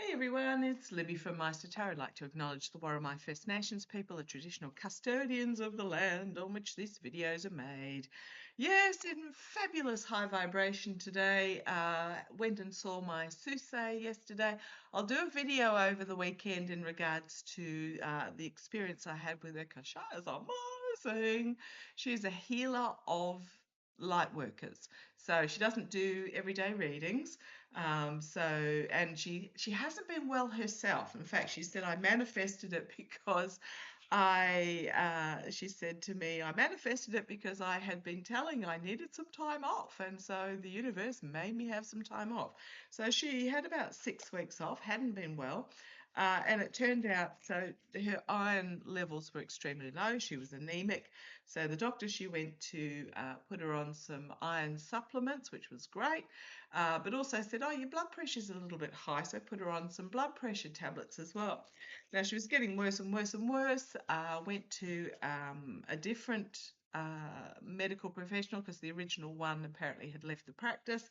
Hey everyone, it's Libby from maighstirtarot. I'd like to acknowledge the Worimi First Nations people, the traditional custodians of the land on which these videos are made. Yes, in fabulous high vibration today. Went and saw my soothsayer yesterday. I'll do a video over the weekend in regards to the experience I had with her because she is amazing. She's a healer of light workers. So she doesn't do everyday readings. And she hasn't been well herself. In fact, she said I manifested it because she said to me, I manifested it because I had been telling I needed some time off, and so the universe made me have some time off. So she had about 6 weeks off, hadn't been well. And it turned out, so her iron levels were extremely low. She was anemic. So the doctor she went to put her on some iron supplements, which was great, but also said, oh, your blood pressure's a little bit high, so put her on some blood pressure tablets as well. Now she was getting worse and worse and worse. Went to a different medical professional because the original one apparently had left the practice.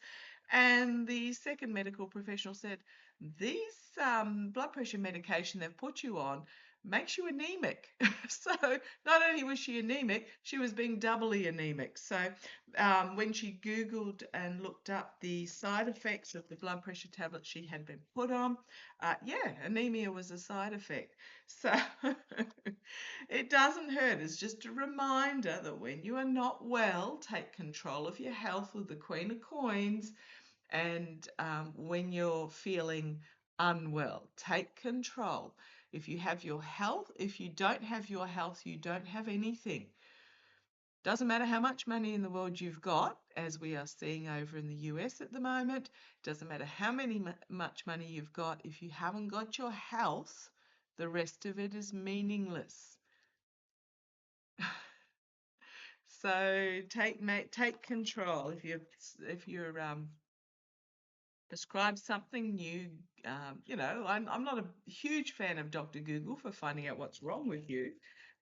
And the second medical professional said, these blood pressure medication they've put you on makes you anemic. So not only was she anemic, she was being doubly anemic. So when she Googled and looked up the side effects of the blood pressure tablets she had been put on, yeah, anemia was a side effect. So it doesn't hurt. It's just a reminder that when you are not well, take control of your health with the Queen of Coins. And when you're feeling unwell, take control. If you have your health, if you don't have your health, you don't have anything. Doesn't matter how much money in the world you've got, as we are seeing over in the US at the moment. Doesn't matter how much money you've got. If you haven't got your health, the rest of it is meaningless. So take control. If you're prescribed something new, I'm not a huge fan of Dr. Google for finding out what's wrong with you,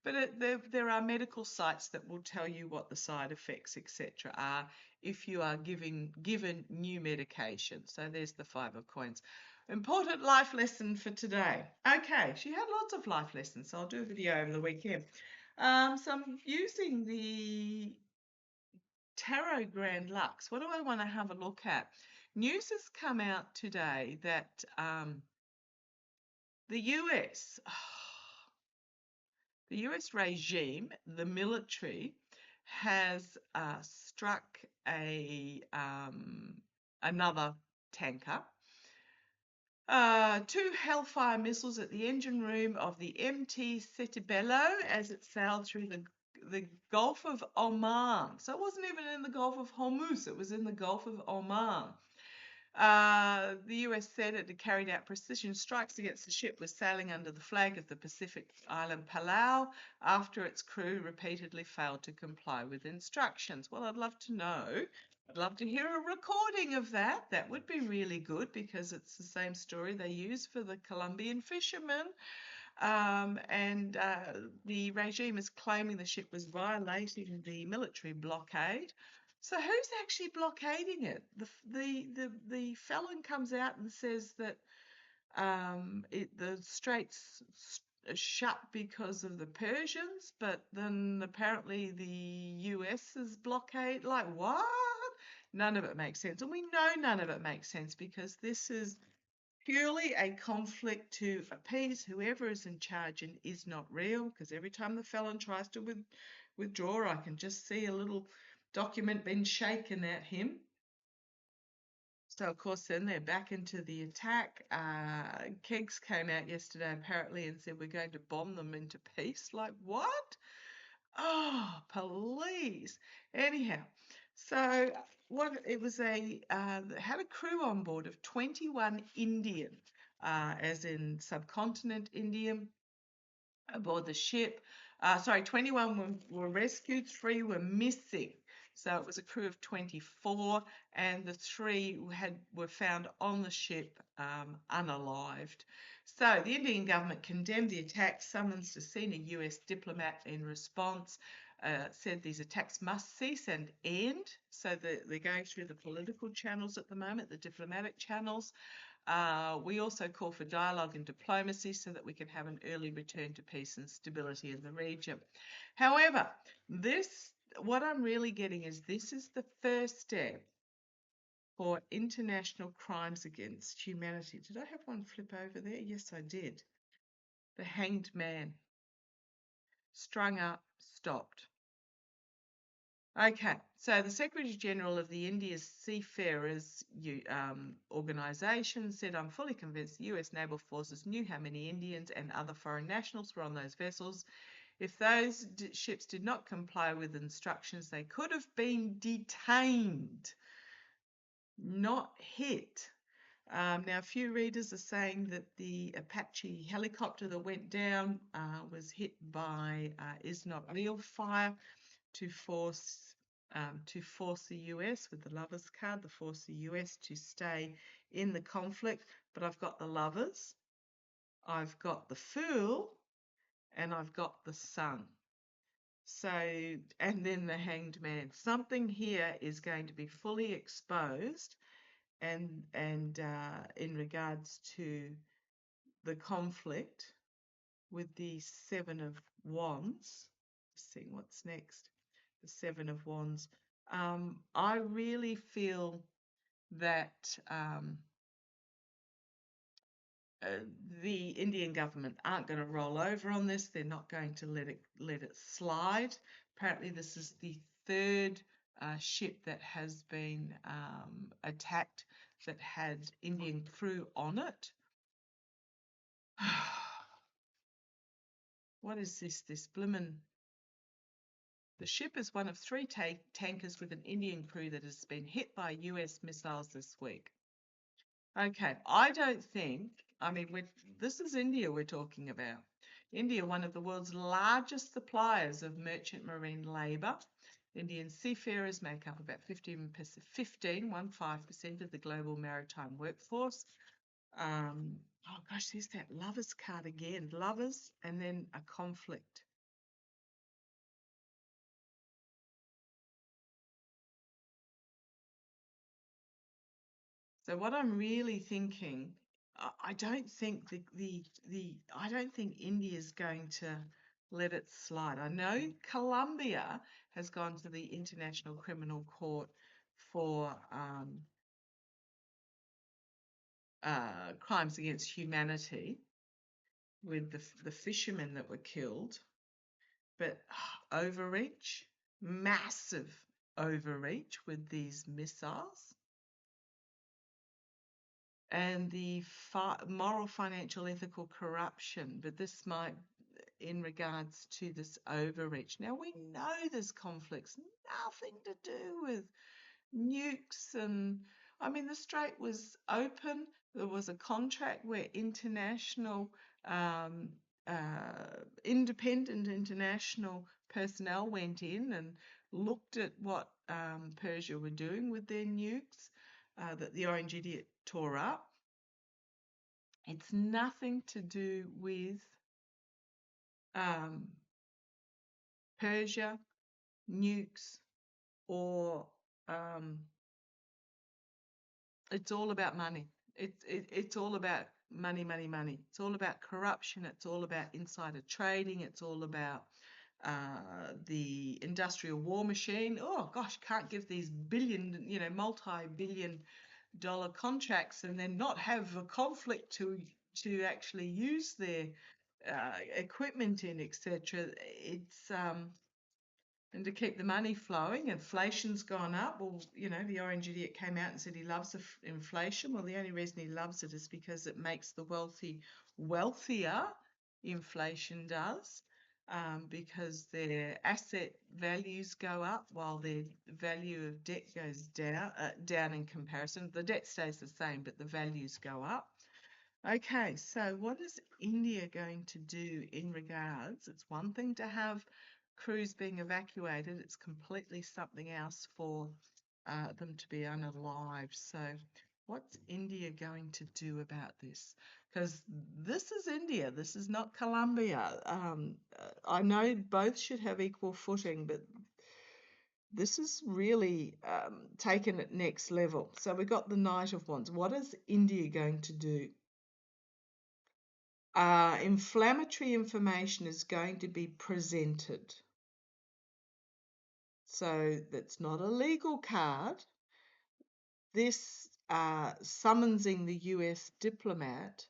but there are medical sites that will tell you what the side effects, etc., are if you are given new medication. So there's the 5 of coins. Important life lesson for today. Okay, she had lots of life lessons, so I'll do a video over the weekend. So I'm using the Tarot Grand Lux. What do I want to have a look at? News has come out today that the US, the US regime, the military, has struck another tanker. 2 Hellfire missiles at the engine room of the MT Settebello as it sailed through the Gulf of Oman. So it wasn't even in the Gulf of Hormuz, it was in the Gulf of Oman. The US said it had carried out precision strikes against the ship was sailing under the flag of the Pacific island Palau after its crew repeatedly failed to comply with instructions. Well, I'd love to know. I'd love to hear a recording of that. That would be really good because it's the same story they use for the Colombian fishermen. The regime is claiming the ship was violating the military blockade. So who's actually blockading it? The felon comes out and says that the straits are shut because of the Persians, but then apparently the US's blockade. Like what? None of it makes sense, and we know none of it makes sense because this is purely a conflict to appease whoever is in charge and is not real, because every time the felon tries to withdraw, I can just see a little document being shaken at him. So, of course, then they're back into the attack. Kegs came out yesterday, apparently, and said, we're going to bomb them into peace. Like, what? Oh, please. Anyhow, so it was had a crew on board of 21 Indian, as in subcontinent Indian, aboard the ship. 21 were rescued, 3 were missing. So it was a crew of 24, and the 3 were found on the ship unalived. So the Indian government condemned the attack, summons a senior US diplomat in response, said these attacks must cease and end. So they're going through the political channels at the moment, the diplomatic channels. We also call for dialogue and diplomacy so that we can have an early return to peace and stability in the region. However, what I'm really getting is this is the first step for international crimes against humanity. Did I have one flip over there? Yes, I did. The hanged man. Strung up, stopped. Okay, so the Secretary General of the India's Seafarers Organisation said, I'm fully convinced the US naval forces knew how many Indians and other foreign nationals were on those vessels. If those ships did not comply with instructions, they could have been detained, not hit. Now, a few readers are saying that the Apache helicopter that went down was hit by is not real fire to force the US with the lovers card, to force the US to stay in the conflict. But I've got the lovers, I've got the fool, and I've got the sun. So, and then the hanged man. Something here is going to be fully exposed, and in regards to the conflict with the Seven of Wands. Let's see what's next. The Seven of Wands. I really feel that the Indian government aren't going to roll over on this. They're not going to let it slide. Apparently, this is the third ship that has been attacked that had Indian crew on it. What is this? This blimmin'. The ship is one of three tankers with an Indian crew that has been hit by US missiles this week. Okay, I don't think, I mean, this is India we're talking about. India, one of the world's largest suppliers of merchant marine labour. Indian seafarers make up about 15% of the global maritime workforce. Oh gosh, there's that lovers card again. Lovers and then a conflict. So what I'm really thinking, I don't think I don't think India's going to let it slide. I know Colombia has gone to the International Criminal Court for crimes against humanity with the fishermen that were killed, but overreach, massive overreach with these missiles. And the moral, financial, ethical corruption, but this might in regards to this overreach. Now, we know this conflict's nothing to do with nukes and, I mean, the strait was open. There was a contract where independent international personnel went in and looked at what Persia were doing with their nukes that the Orange Idiot tore up. It's nothing to do with Persia, nukes, or it's all about money. It's all about money, money, money. It's all about corruption. It's all about insider trading. It's all about the industrial war machine. Oh gosh, can't give these multi-billion dollar contracts and then not have a conflict to actually use their equipment in, etc. It's and to keep the money flowing. Inflation's gone up. Well, the Orange Idiot came out and said he loves inflation. Well, the only reason he loves it is because it makes the wealthy wealthier. Inflation does. Because their asset values go up while their value of debt goes down in comparison. The debt stays the same, but the values go up. Okay, so what is India going to do in regards? It's one thing to have crews being evacuated. It's completely something else for them to be unalived. So what's India going to do about this? Because this is India. This is not Colombia. I know both should have equal footing, but This is really taken it next level. So we got the Knight of Wands. What is India going to do? Inflammatory information is going to be presented. So that's not a legal card. This summonsing the US diplomat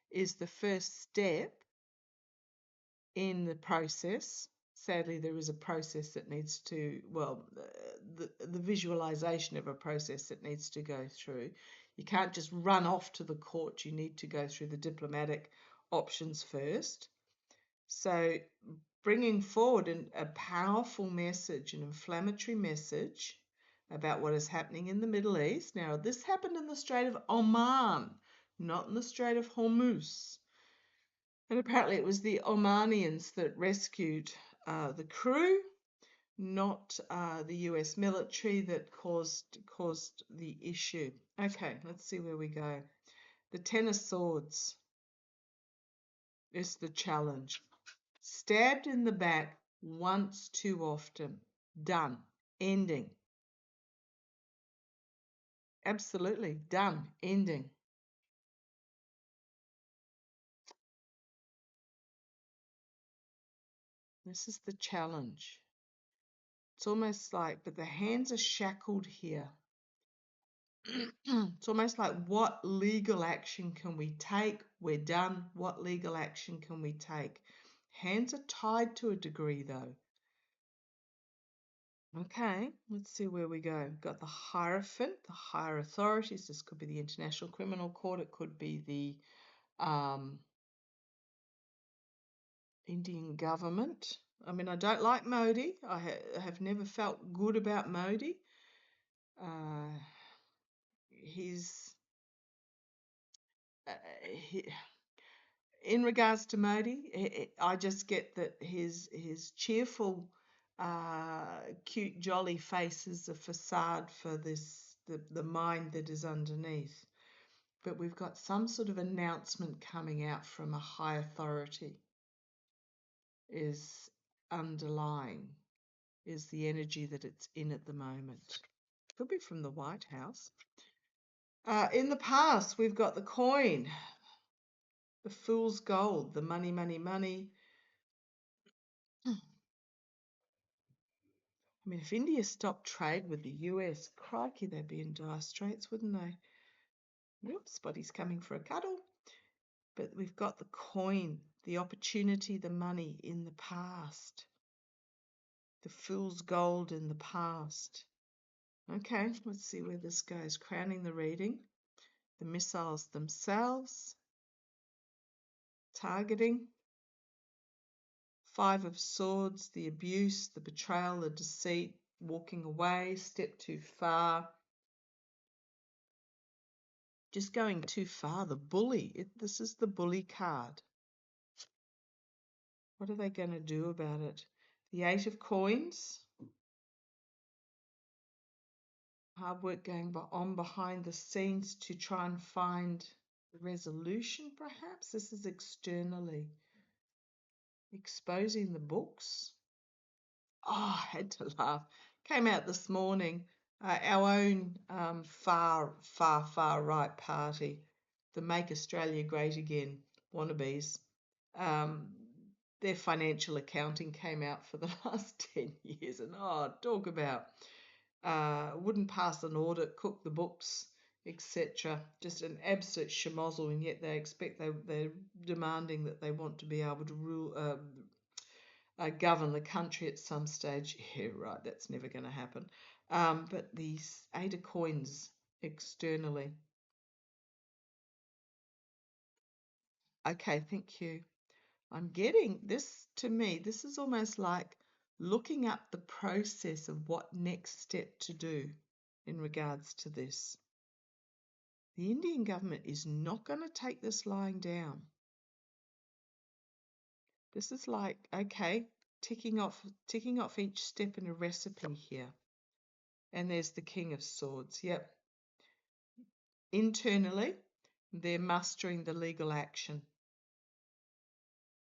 is the first step in the process. Sadly, there is a process that needs to, well, the visualization of a process that needs to go through. You can't just run off to the court. You need to go through the diplomatic options first. So bringing forward a powerful message, an inflammatory message about what is happening in the Middle East. Now, this happened in the Strait of Oman, not in the Strait of Hormuz. And apparently it was the Omanians that rescued the crew, not the US military that caused the issue. Okay, let's see where we go. The Ten of Swords is the challenge. Stabbed in the back once too often. Done. Ending. Absolutely. Done. Ending. This is the challenge. It's almost like, but the hands are shackled here. It's almost like, what legal action can we take? We're done. What legal action can we take? Hands are tied to a degree, though. Okay, let's see where we go. We've got the Hierophant, the higher authorities. This could be the International Criminal Court. It could be the Indian government. I mean, I don't like Modi. I have never felt good about Modi. He's in regards to Modi, I just get that his cheerful, cute, jolly face is a facade for the mind that is underneath. But we've got some sort of announcement coming out from a high authority is underlying, is the energy that it's in at the moment. Could be from the White House. In the past, we've got the coin, the fool's gold, the money, money, money. I mean, if India stopped trade with the US, crikey, they'd be in dire straits, wouldn't they? Whoops, Buddy's coming for a cuddle. But we've got the coin, the opportunity, the money in the past. The fool's gold in the past. Okay, let's see where this goes. Crowning the reading. The missiles themselves. Targeting. Five of Swords, the abuse, the betrayal, the deceit, walking away, step too far. Just going too far. The bully. This is the bully card. What are they going to do about it? The Eight of Coins. Hard work going on behind the scenes to try and find resolution, perhaps. This is externally. Exposing the books. Oh, I had to laugh. Came out this morning. Our own far right party, the Make Australia Great Again wannabes, their financial accounting came out for the last 10 years. And talk about wouldn't pass an audit, cook the books, etc. Just an absolute schmozzle, and yet they expect they're demanding that they want to be able to rule, govern the country at some stage. Yeah, right, that's never going to happen. But these Eight of Coins externally. Okay, thank you. I'm getting this, to me, this is almost like looking up the process of what next step to do in regards to this. The Indian government is not going to take this lying down. This is like, okay, ticking off each step in a recipe here. And there's the King of Swords. Yep. Internally, they're mustering the legal action.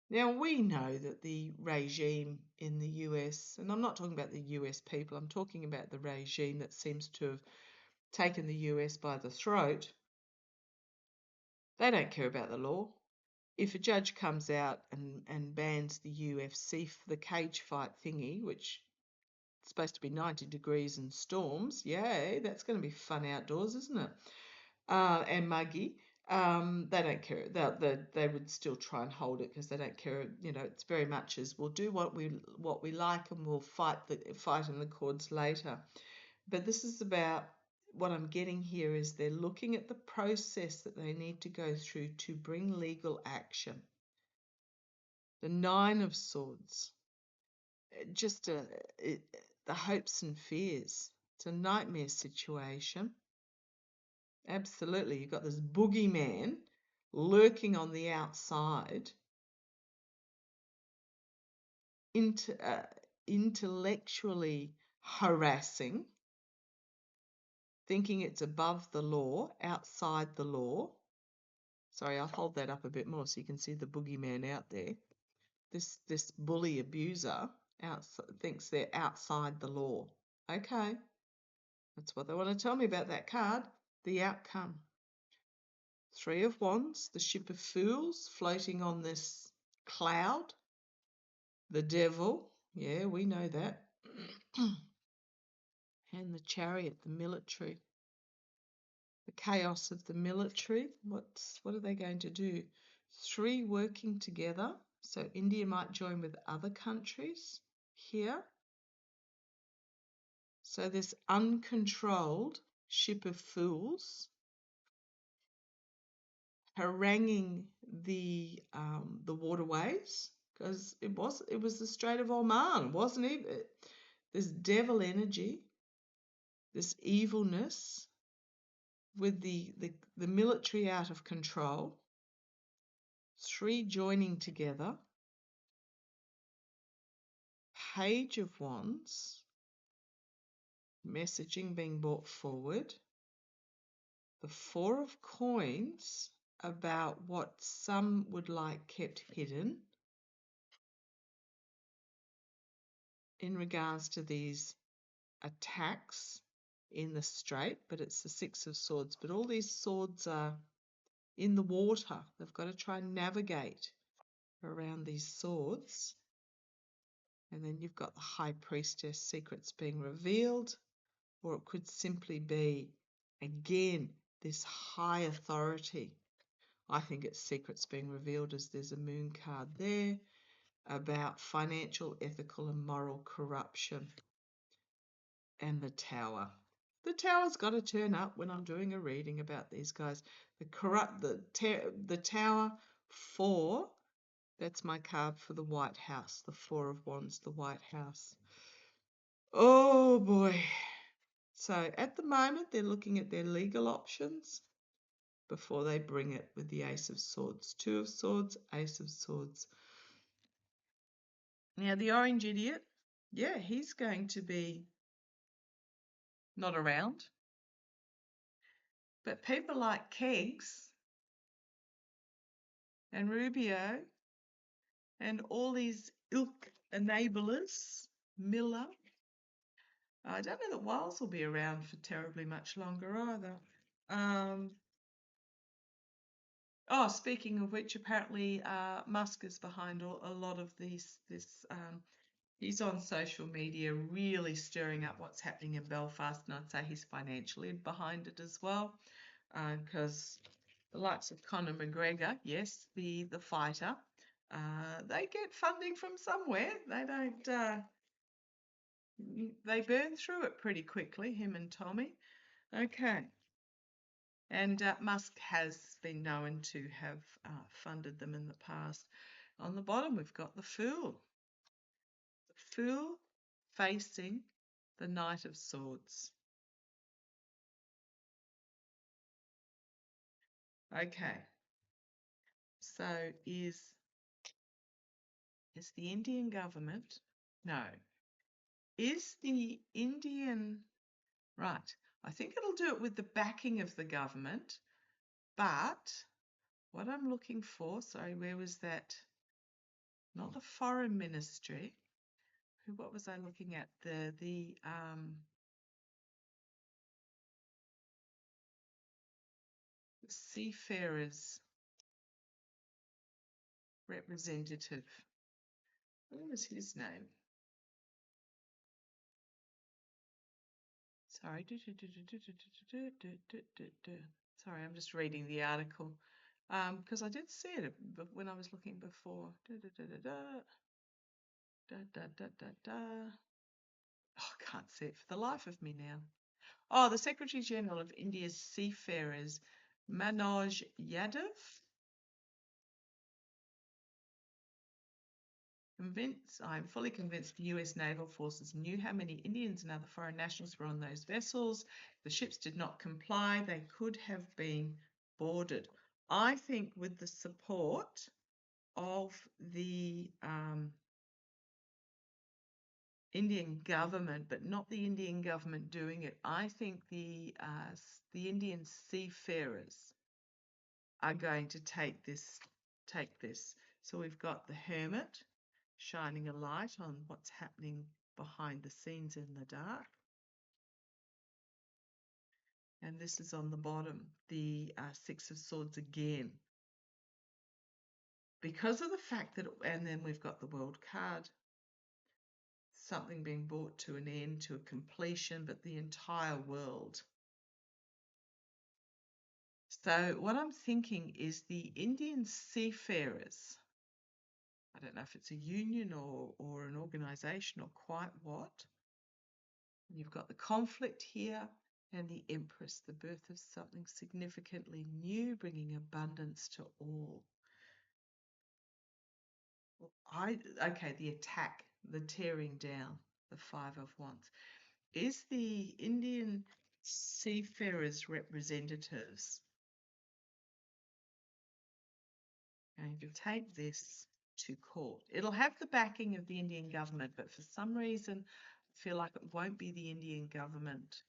Now, we know that the regime in the US, and I'm not talking about the US people, I'm talking about the regime that seems to have taken the US by the throat. They don't care about the law. If a judge comes out and bans the UFC for the cage fight thingy, which is supposed to be 90 degrees and storms, yay, that's going to be fun outdoors, isn't it? And muggy. They don't care. They would still try and hold it because they don't care. You know, it's very much as we'll do what we like and we'll fight in the courts later. But this is about what I'm getting here is they're looking at the process that they need to go through to bring legal action. The Nine of Swords, just the hopes and fears. It's a nightmare situation. Absolutely. You've got this boogeyman lurking on the outside, intellectually harassing, thinking it's above the law, outside the law. Sorry, I'll hold that up a bit more so you can see the boogeyman out there. This bully abuser thinks they're outside the law. Okay, that's what they want to tell me about that card. The outcome. Three of Wands, the ship of fools floating on this cloud. The devil, yeah, we know that. And the chariot, the military. The chaos of the military. What are they going to do? Three working together. So India might join with other countries here. So this uncontrolled ship of fools haranguing the waterways, because it was the Strait of Oman, wasn't it? This devil energy, this evilness, with the military out of control, three joining together, Page of Wands, messaging being brought forward, the Four of Coins about what some would like kept hidden in regards to these attacks in the strait, but it's the Six of Swords. But all these swords are in the water. They've got to try and navigate around these swords. And then you've got the High Priestess, secrets being revealed, or it could simply be, again, this high authority. I think it's secrets being revealed as there's a moon card there about financial, ethical and moral corruption. And the Tower. The Tower's got to turn up when I'm doing a reading about these guys. The Tower 4, that's my card for the White House, the Four of Wands, the White House. Oh boy. So at the moment, they're looking at their legal options before they bring it with the Ace of Swords. Two of Swords, Ace of Swords. Now, the Orange Idiot, yeah, he's going to be not around. But people like Keggs and Rubio and all these ilk enablers, Miller, I don't know that Wiles will be around for terribly much longer either. Speaking of which, apparently Musk is behind a lot of this. He's on social media really stirring up what's happening in Belfast, and I'd say he's financially behind it as well, because the likes of Conor McGregor, yes, the fighter, they get funding from somewhere. They don't. They burn through it pretty quickly, him and Tommy. Okay. And Musk has been known to have funded them in the past. On the bottom, we've got the Fool. The Fool facing the Knight of Swords. Okay. So is the Indian government? No. Is the Indian... Right. I think it'll do it with the backing of the government, but what I'm looking for, sorry, where was that? not the foreign ministry. What was I looking at? The seafarers representative. What was his name? Sorry. Sorry, I'm just reading the article. Because I did see it when I was looking before. Oh, I can't see it for the life of me now. Oh, the Secretary General of India's Seafarers, Manoj Yadav. I'm fully convinced the US naval forces knew how many Indians and other foreign nationals were on those vessels. The ships did not comply. They could have been boarded. I think with the support of the Indian government, but not the Indian government doing it, I think the Indian seafarers are going to take this. So we've got the hermit shining a light on what's happening behind the scenes in the dark. And this is on the bottom, the Six of Swords again. Because of the fact that, and then we've got the World card, something being brought to an end, to a completion, but the entire world. So what I'm thinking is the Indian seafarers, I don't know if it's a union or an organisation or quite what. You've got the conflict here and the Empress, the birth of something significantly new, bringing abundance to all. Okay, the attack, the tearing down, the Five of Wands. Is the Indian seafarers representatives going to take this to court? It'll have the backing of the Indian government, but for some reason, I feel like it won't be the Indian government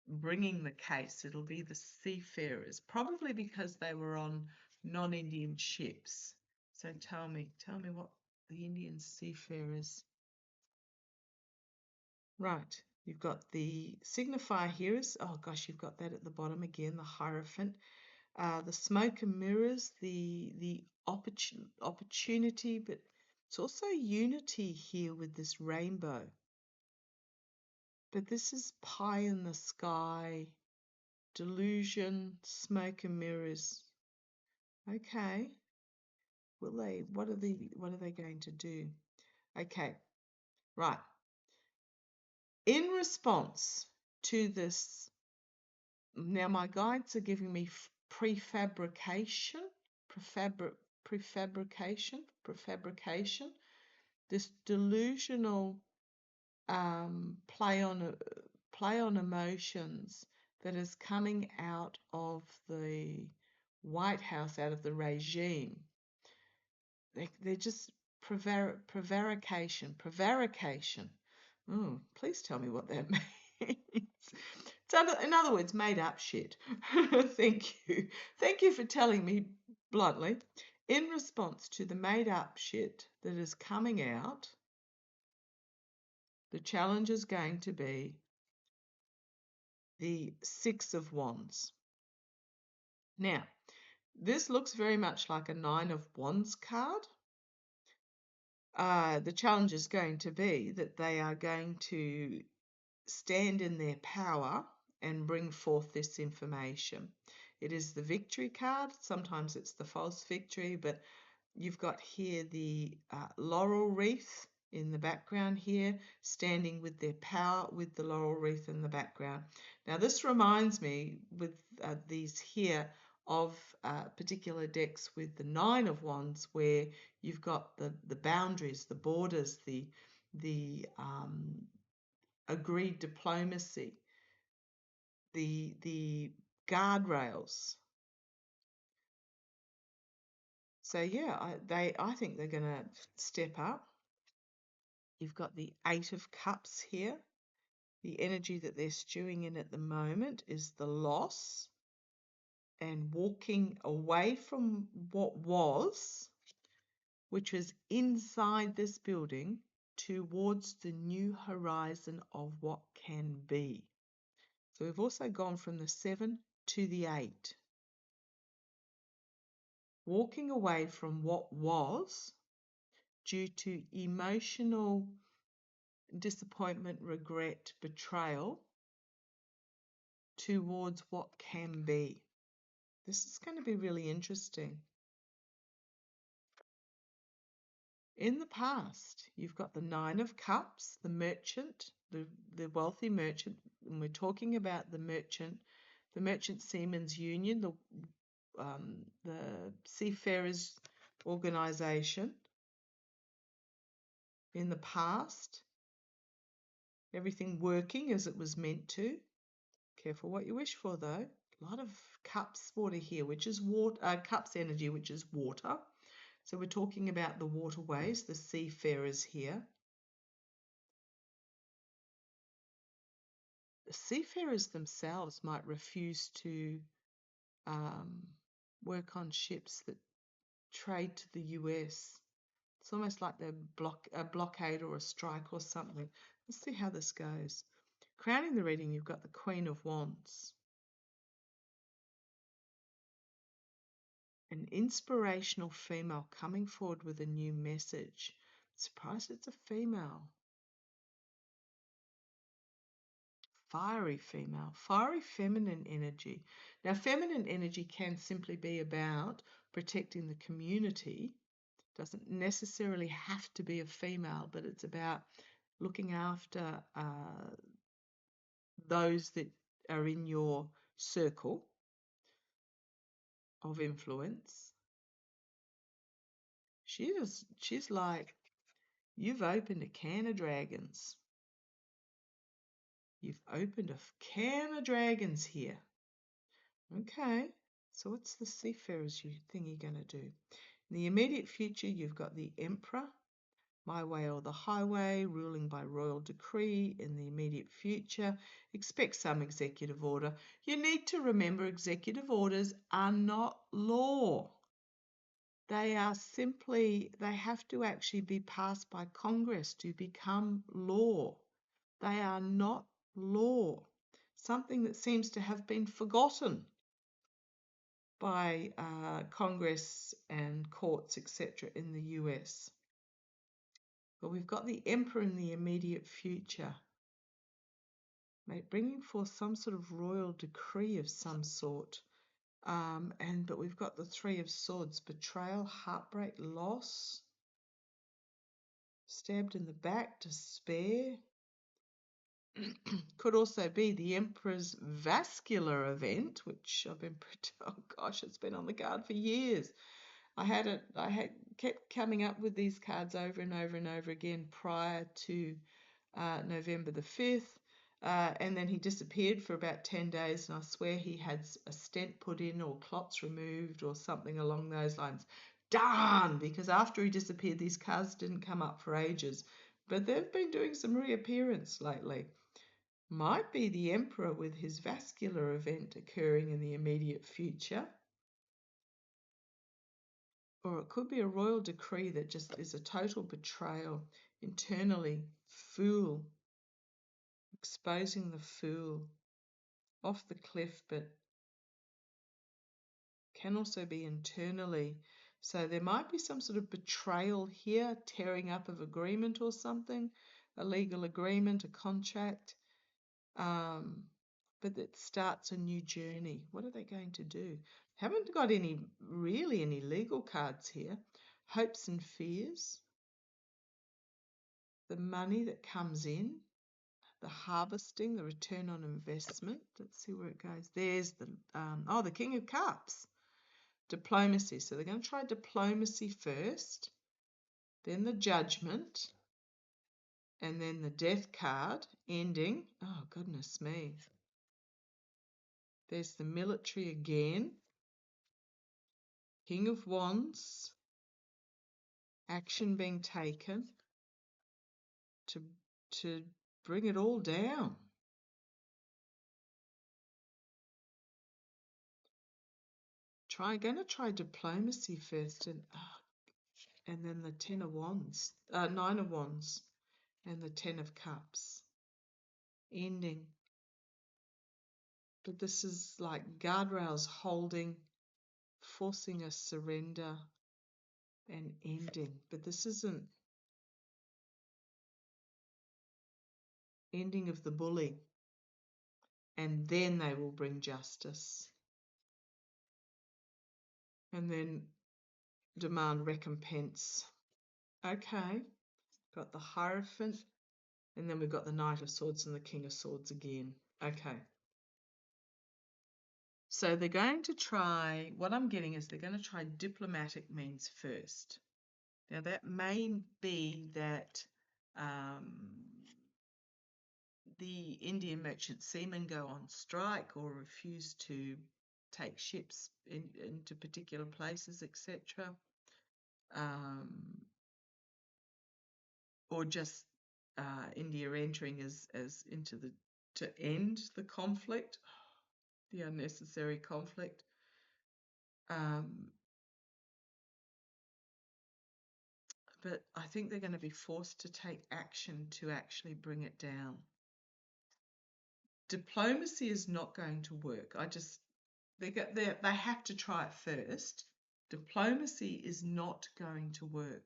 bringing the case. It'll be the seafarers, probably because they were on non-Indian ships. So tell me what the Indian seafarers. Right, you've got the signifier here is, oh gosh, you've got that at the bottom again, the Hierophant. The smoke and mirrors, the opportunity, but it's also unity here with this rainbow. But this is pie in the sky, delusion, smoke and mirrors. Okay. Will they? What are they going to do? Okay. Right. In response to this, now my guides are giving me prefabrication, this delusional play on emotions that is coming out of the White House, out of the regime. They're just prevarication. Please tell me what that means. In other words, made up shit. Thank you. Thank you for telling me bluntly. In response to the made up shit that is coming out, the challenge is going to be the Six of Wands. Now, this looks very much like a Nine of Wands card. The challenge is going to be that they are going to stand in their power and bring forth this information. It is the victory card. Sometimes it's the false victory, but you've got here the laurel wreath in the background here, standing with their power with the laurel wreath in the background. Now this reminds me with these here of particular decks with the Nine of Wands, where you've got the boundaries, the borders, the agreed diplomacy, the guardrails. So yeah, I think they're going to step up. You've got the Eight of Cups here. The energy that they're stewing in at the moment is the loss and walking away from what was which was inside this building, towards the new horizon of what can be. So we've also gone from the 7 to the 8. Walking away from what was due to emotional disappointment, regret, betrayal, towards what can be. This is going to be really interesting. In the past, you've got the 9 of Cups, the merchant, the wealthy merchant, and we're talking about the merchant seaman's union, the seafarers organization. In the past, everything working as it was meant to. Careful what you wish for, though. A lot of cups water here, which is water, cups energy, which is water. So we're talking about the waterways, the seafarers here. The seafarers themselves might refuse to work on ships that trade to the US. It's almost like they're a blockade or a strike or something. Let's see how this goes. Crowning the reading, you've got the Queen of Wands. An inspirational female coming forward with a new message. Surprised it's a female. Fiery female, fiery feminine energy. Now, feminine energy can simply be about protecting the community. Doesn't necessarily have to be a female, but it's about looking after those that are in your circle of influence. She's like, you've opened a can of dragons. You've opened a can of dragons here. Okay, so what's the seafarers thing you're going to do? In the immediate future, you've got the Emperor, my way or the highway, ruling by royal decree. In the immediate future, expect some executive order. You need to remember executive orders are not law. They are simply, they have to actually be passed by Congress to become law. They are not law. Something that seems to have been forgotten by Congress and courts, etc. in the US. But we've got the Emperor in the immediate future, bringing forth some sort of royal decree of some sort. But we've got the Three of Swords, betrayal, heartbreak, loss, stabbed in the back, despair. Could also be the Emperor's vascular event, which I've been, oh gosh, it's been on the card for years. I had kept coming up with these cards over and over and over again prior to November the 5th. And then he disappeared for about 10 days, and I swear he had a stent put in or clots removed or something along those lines. Darn! Because after he disappeared, these cards didn't come up for ages. But they've been doing some reappearance lately. Might be the Emperor with his vascular event occurring in the immediate future. Or it could be a royal decree that just is a total betrayal internally. Fool. Exposing the fool. Off the cliff, but can also be internally. So there might be some sort of betrayal here, tearing up of agreement or something, a legal agreement, a contract. But it starts a new journey. What are they going to do? Haven't got any legal cards here. Hopes and fears. The money that comes in. The harvesting, the return on investment. Let's see where it goes. There's the King of Cups. Diplomacy. So they're going to try diplomacy first. Then the Judgment. And then the Death card ending. Oh, goodness me. There's the military again. King of Wands. Action being taken to bring it all down. Going to try diplomacy first. And and then the 10 of wands, 9 of wands, and the 10 of cups. Ending. But this is like guardrails holding, forcing a surrender and ending. But this isn't ending of the bully. And then they will bring justice. And then demand recompense. Okay. Got the Hierophant. And then we've got the Knight of Swords and the King of Swords again. Okay. So they're going to try, what I'm getting is they're going to try diplomatic means first. Now that may be that the Indian merchant seamen go on strike or refuse to take ships into particular places, etc. Or just India entering as into the to end the conflict, the unnecessary conflict. But I think they're going to be forced to take action to actually bring it down. Diplomacy is not going to work. They have to try it first. Diplomacy is not going to work.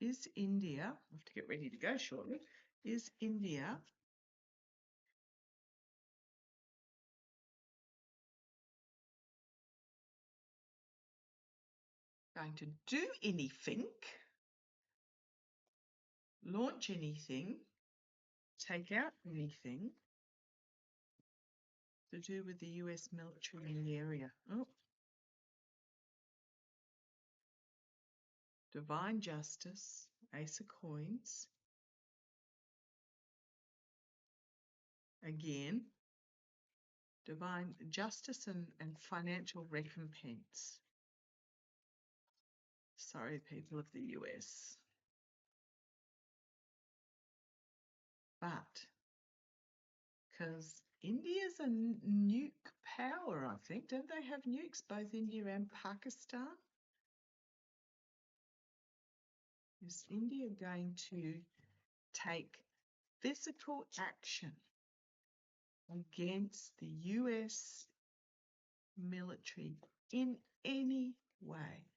Is India, I have to get ready to go shortly, is India going to do anything, launch anything, take out anything to do with the US military in the area? Oh. Divine justice, Ace of Coins. Again, divine justice and financial recompense. Sorry, people of the US. But because India's a nuke power, I think. Don't they have nukes, both India and Pakistan? Is India going to take physical action against the US military in any way?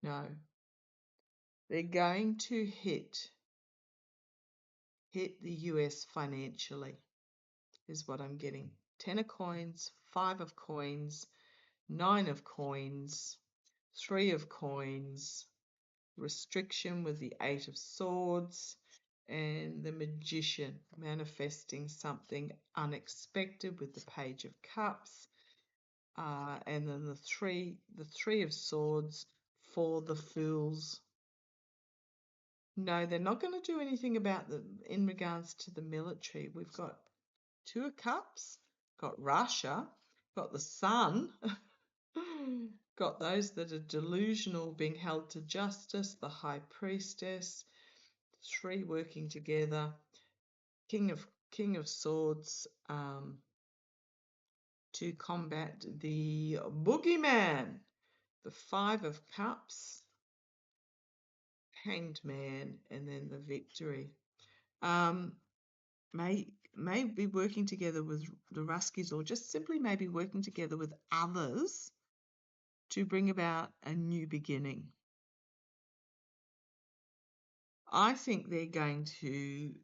No. They're going to hit the US financially, is what I'm getting. 10 of coins, 5 of coins, 9 of coins, 3 of coins, restriction with the 8 of swords, and the Magician, manifesting something unexpected with the Page of Cups, and then the three of Swords for the Fools. No, they're not going to do anything about in regards to the military. We've got 2 of Cups, got Russia, got the Sun, got those that are delusional being held to justice, the High Priestess, 3 working together, King of Swords, to combat the boogeyman, the 5 of Cups, Hanged Man, and then the Victory. May be working together with the Ruskies, or just simply maybe working together with others to bring about a new beginning. I think they're going to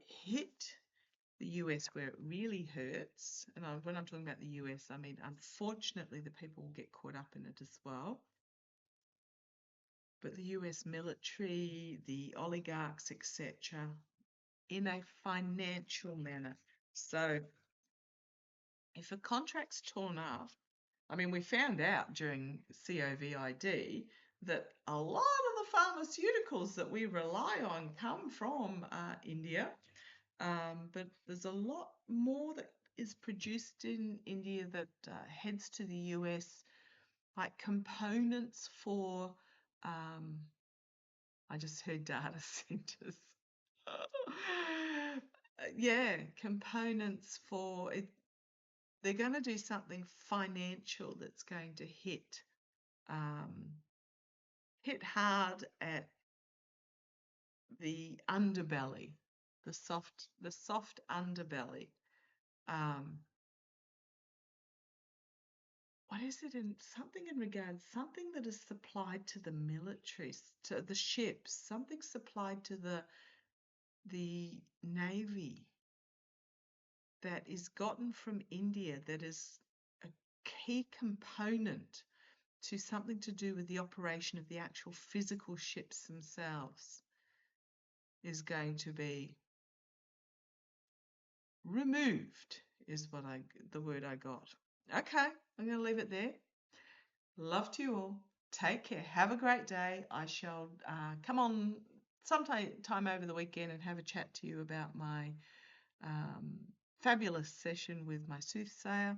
hit the US where it really hurts. And when I'm talking about the US, I mean, unfortunately, the people will get caught up in it as well. But the US military, the oligarchs, etc., in a financial manner. So if a contract's torn up, I mean, we found out during COVID that a lot of the pharmaceuticals that we rely on come from India, but there's a lot more that is produced in India that heads to the US, like components for I just heard data centers. Yeah, components for it. They're going to do something financial that's going to hit hard at the underbelly, the soft underbelly. What is it in something in regards, something that is supplied to the military, to the ships, something supplied to the navy that is gotten from India, that is a key component to something to do with the operation of the actual physical ships themselves, is going to be removed, is the word I got. Okay, I'm going to leave it there. Love to you all. Take care. Have a great day. I shall come on sometime over the weekend and have a chat to you about my fabulous session with my soothsayer.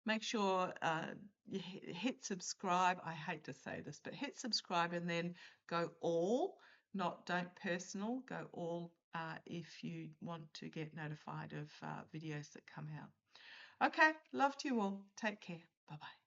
Make sure you hit subscribe. I hate to say this, but hit subscribe and then go all, don't personal, go all if you want to get notified of videos that come out. Okay, love to you all. Take care. Bye-bye.